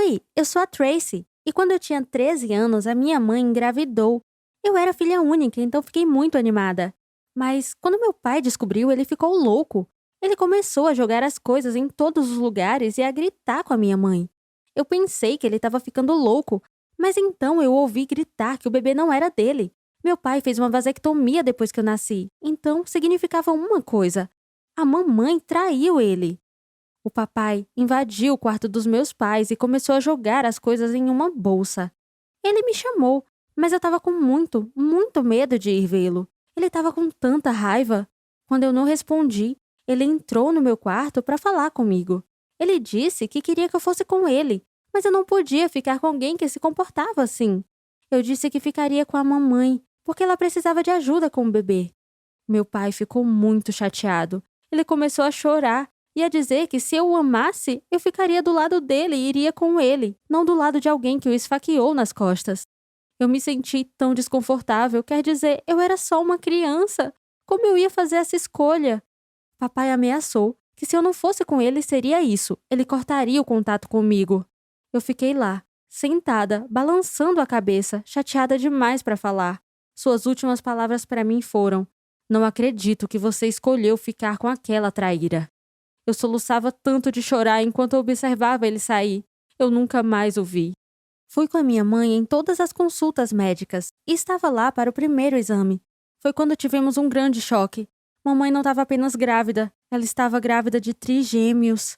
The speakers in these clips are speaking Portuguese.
Oi, eu sou a Tracy. E quando eu tinha 13 anos, a minha mãe engravidou. Eu era filha única, então fiquei muito animada. Mas quando meu pai descobriu, ele ficou louco. Ele começou a jogar as coisas em todos os lugares e a gritar com a minha mãe. Eu pensei que ele estava ficando louco, mas então eu ouvi gritar que o bebê não era dele. Meu pai fez uma vasectomia depois que eu nasci, então significava uma coisa: a mamãe traiu ele. O papai invadiu o quarto dos meus pais e começou a jogar as coisas em uma bolsa. Ele me chamou, mas eu estava com muito, muito medo de ir vê-lo. Ele estava com tanta raiva. Quando eu não respondi, ele entrou no meu quarto para falar comigo. Ele disse que queria que eu fosse com ele, mas eu não podia ficar com alguém que se comportava assim. Eu disse que ficaria com a mamãe, porque ela precisava de ajuda com o bebê. Meu pai ficou muito chateado. Ele começou a chorar e a dizer que se eu o amasse, eu ficaria do lado dele e iria com ele, não do lado de alguém que o esfaqueou nas costas. Eu me senti tão desconfortável, quer dizer, eu era só uma criança. Como eu ia fazer essa escolha? Papai ameaçou que se eu não fosse com ele seria isso, ele cortaria o contato comigo. Eu fiquei lá, sentada, balançando a cabeça, chateada demais para falar. Suas últimas palavras para mim foram: "Não acredito que você escolheu ficar com aquela traíra." Eu soluçava tanto de chorar enquanto eu observava ele sair. Eu nunca mais o vi. Fui com a minha mãe em todas as consultas médicas e estava lá para o primeiro exame. Foi quando tivemos um grande choque. Mamãe não estava apenas grávida, ela estava grávida de trigêmeos.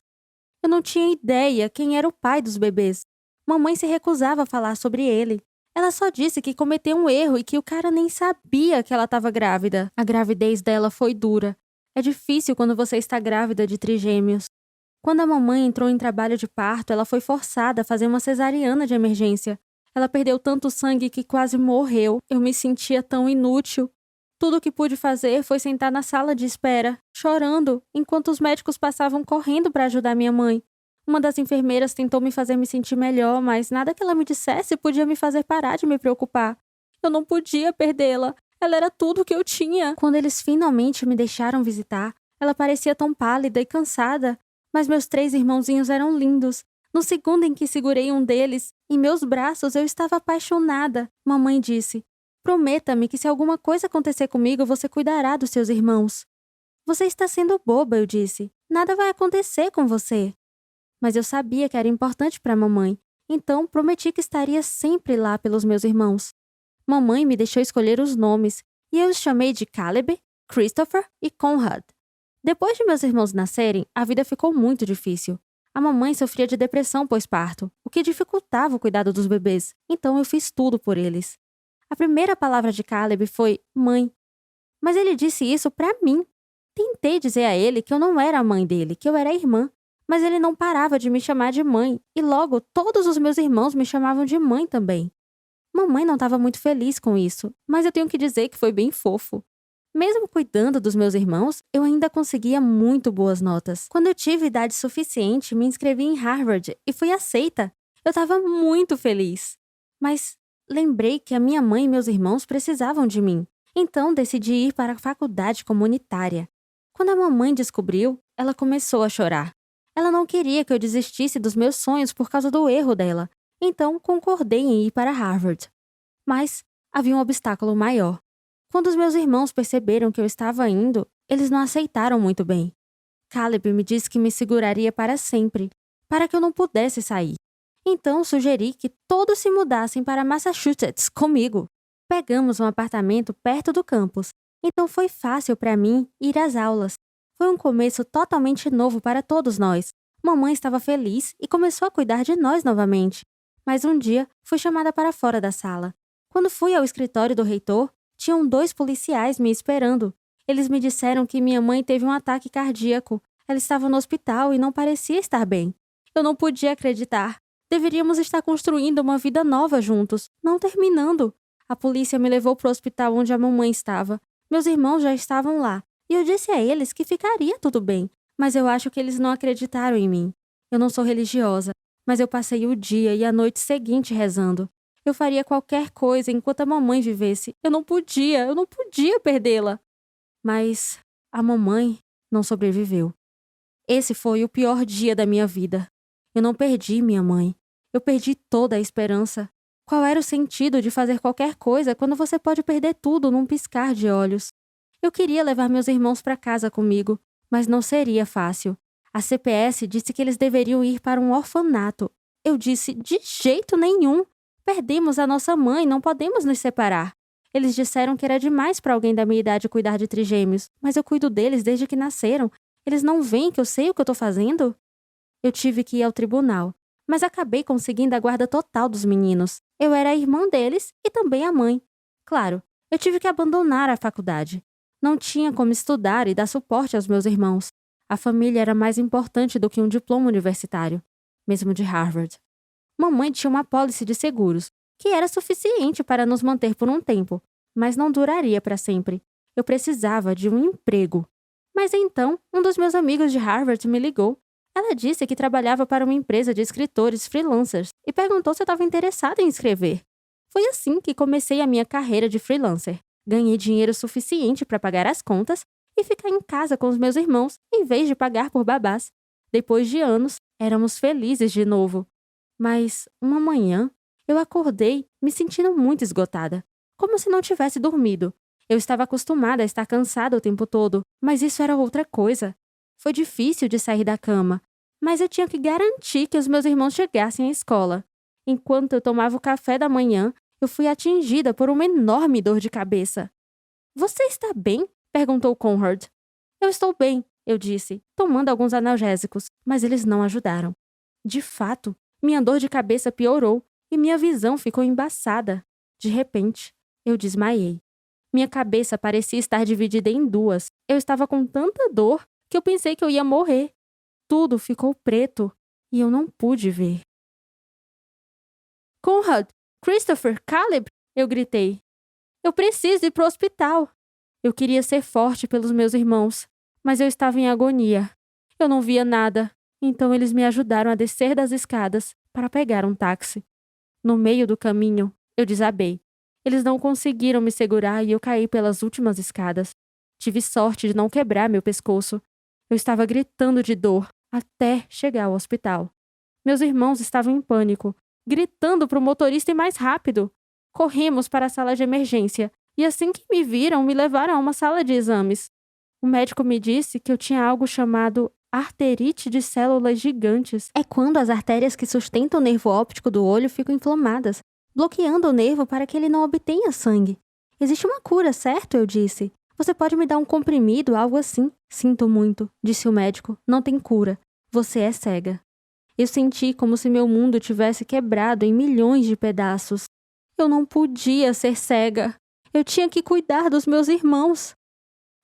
Eu não tinha ideia quem era o pai dos bebês. Mamãe se recusava a falar sobre ele. Ela só disse que cometeu um erro e que o cara nem sabia que ela estava grávida. A gravidez dela foi dura. É difícil quando você está grávida de trigêmeos. Quando a mamãe entrou em trabalho de parto, ela foi forçada a fazer uma cesariana de emergência. Ela perdeu tanto sangue que quase morreu. Eu me sentia tão inútil. Tudo o que pude fazer foi sentar na sala de espera, chorando, enquanto os médicos passavam correndo para ajudar minha mãe. Uma das enfermeiras tentou me fazer me sentir melhor, mas nada que ela me dissesse podia me fazer parar de me preocupar. Eu não podia perdê-la. Ela era tudo o que eu tinha. Quando eles finalmente me deixaram visitar, ela parecia tão pálida e cansada. Mas meus 3 irmãozinhos eram lindos. No segundo em que segurei um deles, em meus braços eu estava apaixonada. Mamãe disse: "Prometa-me que se alguma coisa acontecer comigo, você cuidará dos seus irmãos." "Você está sendo boba", eu disse. "Nada vai acontecer com você." Mas eu sabia que era importante para a mamãe, então prometi que estaria sempre lá pelos meus irmãos. Mamãe me deixou escolher os nomes, e eu os chamei de Caleb, Christopher e Conrad. Depois de meus irmãos nascerem, a vida ficou muito difícil. A mamãe sofria de depressão pós-parto, o que dificultava o cuidado dos bebês, então eu fiz tudo por eles. A primeira palavra de Caleb foi "mãe", mas ele disse isso pra mim. Tentei dizer a ele que eu não era a mãe dele, que eu era a irmã, mas ele não parava de me chamar de mãe, e logo todos os meus irmãos me chamavam de mãe também. Mamãe não estava muito feliz com isso, mas eu tenho que dizer que foi bem fofo. Mesmo cuidando dos meus irmãos, eu ainda conseguia muito boas notas. Quando eu tive idade suficiente, me inscrevi em Harvard e fui aceita. Eu estava muito feliz. Mas lembrei que a minha mãe e meus irmãos precisavam de mim. Então decidi ir para a faculdade comunitária. Quando a mamãe descobriu, ela começou a chorar. Ela não queria que eu desistisse dos meus sonhos por causa do erro dela. Então concordei em ir para Harvard. Mas havia um obstáculo maior. Quando os meus irmãos perceberam que eu estava indo, eles não aceitaram muito bem. Caleb me disse que me seguraria para sempre, para que eu não pudesse sair. Então sugeri que todos se mudassem para Massachusetts comigo. Pegamos um apartamento perto do campus, então foi fácil para mim ir às aulas. Foi um começo totalmente novo para todos nós. Mamãe estava feliz e começou a cuidar de nós novamente. Mas um dia fui chamada para fora da sala. Quando fui ao escritório do reitor, tinham 2 policiais me esperando. Eles me disseram que minha mãe teve um ataque cardíaco. Ela estava no hospital e não parecia estar bem. Eu não podia acreditar. Deveríamos estar construindo uma vida nova juntos, não terminando. A polícia me levou para o hospital onde a mamãe estava. Meus irmãos já estavam lá. E eu disse a eles que ficaria tudo bem. Mas eu acho que eles não acreditaram em mim. Eu não sou religiosa, mas eu passei o dia e a noite seguinte rezando. Eu faria qualquer coisa enquanto a mamãe vivesse. Eu não podia perdê-la. Mas a mamãe não sobreviveu. Esse foi o pior dia da minha vida. Eu não perdi minha mãe. Eu perdi toda a esperança. Qual era o sentido de fazer qualquer coisa quando você pode perder tudo num piscar de olhos? Eu queria levar meus irmãos para casa comigo, mas não seria fácil. A CPS disse que eles deveriam ir para um orfanato. Eu disse, de jeito nenhum. Perdemos a nossa mãe, não podemos nos separar. Eles disseram que era demais para alguém da minha idade cuidar de trigêmeos, mas eu cuido deles desde que nasceram. Eles não veem que eu sei o que eu tô fazendo? Eu tive que ir ao tribunal, mas acabei conseguindo a guarda total dos meninos. Eu era a irmã deles e também a mãe. Claro, eu tive que abandonar a faculdade. Não tinha como estudar e dar suporte aos meus irmãos. A família era mais importante do que um diploma universitário, mesmo de Harvard. Mamãe tinha uma apólice de seguros, que era suficiente para nos manter por um tempo, mas não duraria para sempre. Eu precisava de um emprego. Mas então, um dos meus amigos de Harvard me ligou. Ela disse que trabalhava para uma empresa de escritores freelancers e perguntou se eu estava interessada em escrever. Foi assim que comecei a minha carreira de freelancer. Ganhei dinheiro suficiente para pagar as contas e ficar em casa com os meus irmãos, em vez de pagar por babás. Depois de anos, éramos felizes de novo. Mas, uma manhã, eu acordei me sentindo muito esgotada, como se não tivesse dormido. Eu estava acostumada a estar cansada o tempo todo, mas isso era outra coisa. Foi difícil de sair da cama, mas eu tinha que garantir que os meus irmãos chegassem à escola. Enquanto eu tomava o café da manhã, eu fui atingida por uma enorme dor de cabeça. "Você está bem?" perguntou Conrad. "Eu estou bem", eu disse, tomando alguns analgésicos, mas eles não ajudaram. De fato, minha dor de cabeça piorou e minha visão ficou embaçada. De repente, eu desmaiei. Minha cabeça parecia estar dividida em duas. Eu estava com tanta dor que eu pensei que eu ia morrer. Tudo ficou preto e eu não pude ver. "Conrad! Christopher! Caleb!" eu gritei. "Eu preciso ir para o hospital." Eu queria ser forte pelos meus irmãos, mas eu estava em agonia. Eu não via nada, então eles me ajudaram a descer das escadas para pegar um táxi. No meio do caminho, eu desabei. Eles não conseguiram me segurar e eu caí pelas últimas escadas. Tive sorte de não quebrar meu pescoço. Eu estava gritando de dor até chegar ao hospital. Meus irmãos estavam em pânico, gritando para o motorista ir mais rápido. Corremos para a sala de emergência e assim que me viram, me levaram a uma sala de exames. O médico me disse que eu tinha algo chamado arterite de células gigantes. É quando as artérias que sustentam o nervo óptico do olho ficam inflamadas, bloqueando o nervo para que ele não obtenha sangue. "Existe uma cura, certo?" eu disse. "Você pode me dar um comprimido, algo assim?" "Sinto muito", disse o médico. "Não tem cura. Você é cega." Eu senti como se meu mundo tivesse quebrado em milhões de pedaços. Eu não podia ser cega. Eu tinha que cuidar dos meus irmãos.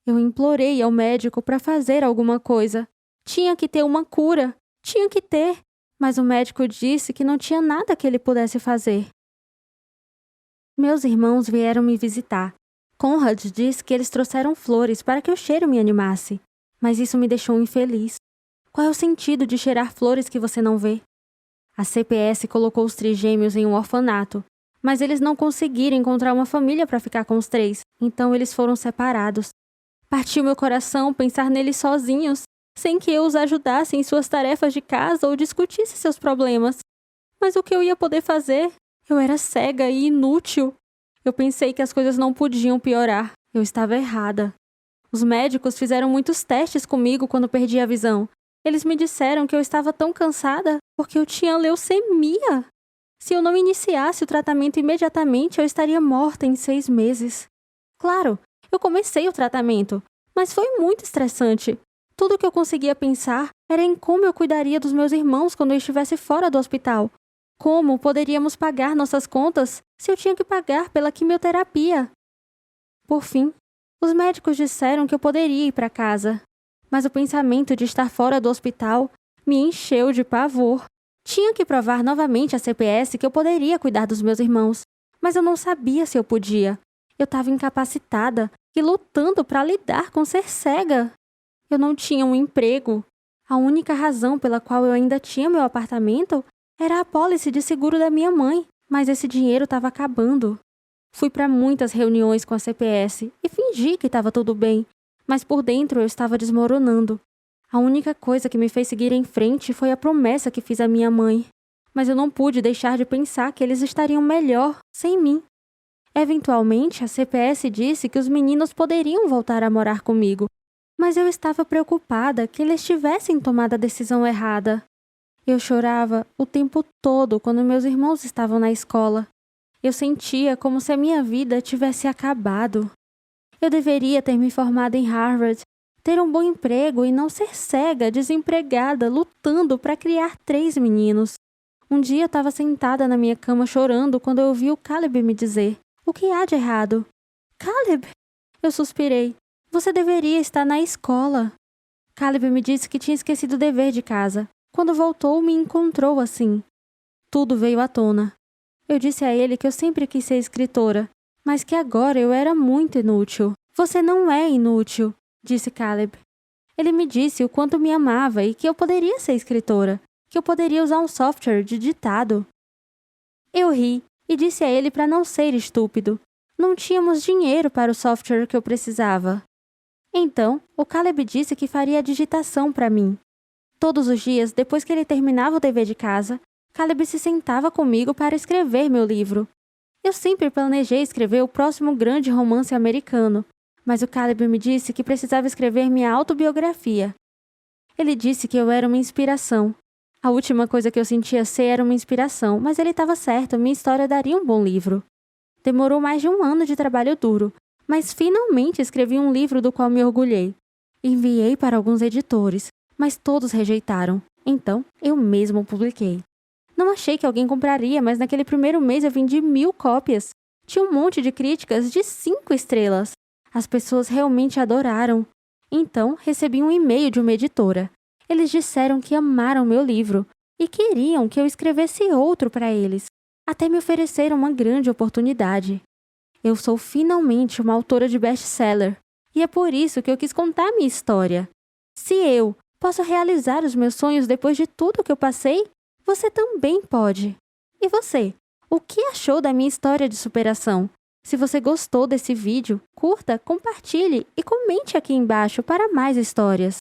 Eu implorei ao médico para fazer alguma coisa. Tinha que ter uma cura. Tinha que ter. Mas o médico disse que não tinha nada que ele pudesse fazer. Meus irmãos vieram me visitar. Conrad disse que eles trouxeram flores para que o cheiro me animasse. Mas isso me deixou infeliz. Qual é o sentido de cheirar flores que você não vê? A CPS colocou os trigêmeos em um orfanato, mas eles não conseguiram encontrar uma família para ficar com os três, então eles foram separados. Partiu meu coração pensar neles sozinhos, sem que eu os ajudasse em suas tarefas de casa ou discutisse seus problemas. Mas o que eu ia poder fazer? Eu era cega e inútil. Eu pensei que as coisas não podiam piorar. Eu estava errada. Os médicos fizeram muitos testes comigo quando perdi a visão. Eles me disseram que eu estava tão cansada porque eu tinha leucemia. Se eu não iniciasse o tratamento imediatamente, eu estaria morta em 6 meses. Claro, eu comecei o tratamento, mas foi muito estressante. Tudo o que eu conseguia pensar era em como eu cuidaria dos meus irmãos quando eu estivesse fora do hospital. Como poderíamos pagar nossas contas se eu tinha que pagar pela quimioterapia? Por fim, os médicos disseram que eu poderia ir para casa. Mas o pensamento de estar fora do hospital me encheu de pavor. Tinha que provar novamente à CPS que eu poderia cuidar dos meus irmãos, mas eu não sabia se eu podia. Eu estava incapacitada e lutando para lidar com ser cega. Eu não tinha um emprego. A única razão pela qual eu ainda tinha meu apartamento era a apólice de seguro da minha mãe, mas esse dinheiro estava acabando. Fui para muitas reuniões com a CPS e fingi que estava tudo bem, mas por dentro eu estava desmoronando. A única coisa que me fez seguir em frente foi a promessa que fiz à minha mãe. mas eu não pude deixar de pensar que eles estariam melhor sem mim. Eventualmente, a CPS disse que os meninos poderiam voltar a morar comigo, mas eu estava preocupada que eles tivessem tomado a decisão errada. Eu chorava o tempo todo quando meus irmãos estavam na escola. Eu sentia como se a minha vida tivesse acabado. Eu deveria ter me formado em Harvard, ter um bom emprego e não ser cega, desempregada, lutando para criar 3 meninos. Um dia eu estava sentada na minha cama chorando quando eu ouvi o Caleb me dizer: "O que há de errado?" "Caleb!" Eu suspirei. "Você deveria estar na escola." Caleb me disse que tinha esquecido o dever de casa. Quando voltou, me encontrou assim. Tudo veio à tona. Eu disse a ele que eu sempre quis ser escritora, mas que agora eu era muito inútil. "Você não é inútil", disse Caleb. Ele me disse o quanto me amava e que eu poderia ser escritora, que eu poderia usar um software de ditado. Eu ri e disse a ele para não ser estúpido. Não tínhamos dinheiro para o software que eu precisava. Então, o Caleb disse que faria a digitação para mim. Todos os dias, depois que ele terminava o dever de casa, Caleb se sentava comigo para escrever meu livro. Eu sempre planejei escrever o próximo grande romance americano, mas o Caleb me disse que precisava escrever minha autobiografia. Ele disse que eu era uma inspiração. A última coisa que eu sentia ser era uma inspiração, mas ele estava certo, minha história daria um bom livro. Demorou mais de 1 ano de trabalho duro, mas finalmente escrevi um livro do qual me orgulhei. Enviei para alguns editores, mas todos rejeitaram. Então, eu mesmo publiquei. Não achei que alguém compraria, mas naquele primeiro mês eu vendi 1000 cópias. Tinha um monte de críticas de 5 estrelas. As pessoas realmente adoraram. Então, recebi um e-mail de uma editora. Eles disseram que amaram meu livro e queriam que eu escrevesse outro para eles. Até me ofereceram uma grande oportunidade. Eu sou finalmente uma autora de best-seller. E é por isso que eu quis contar minha história. Se eu posso realizar os meus sonhos depois de tudo que eu passei, você também pode. E você? O que achou da minha história de superação? Se você gostou desse vídeo, curta, compartilhe e comente aqui embaixo para mais histórias.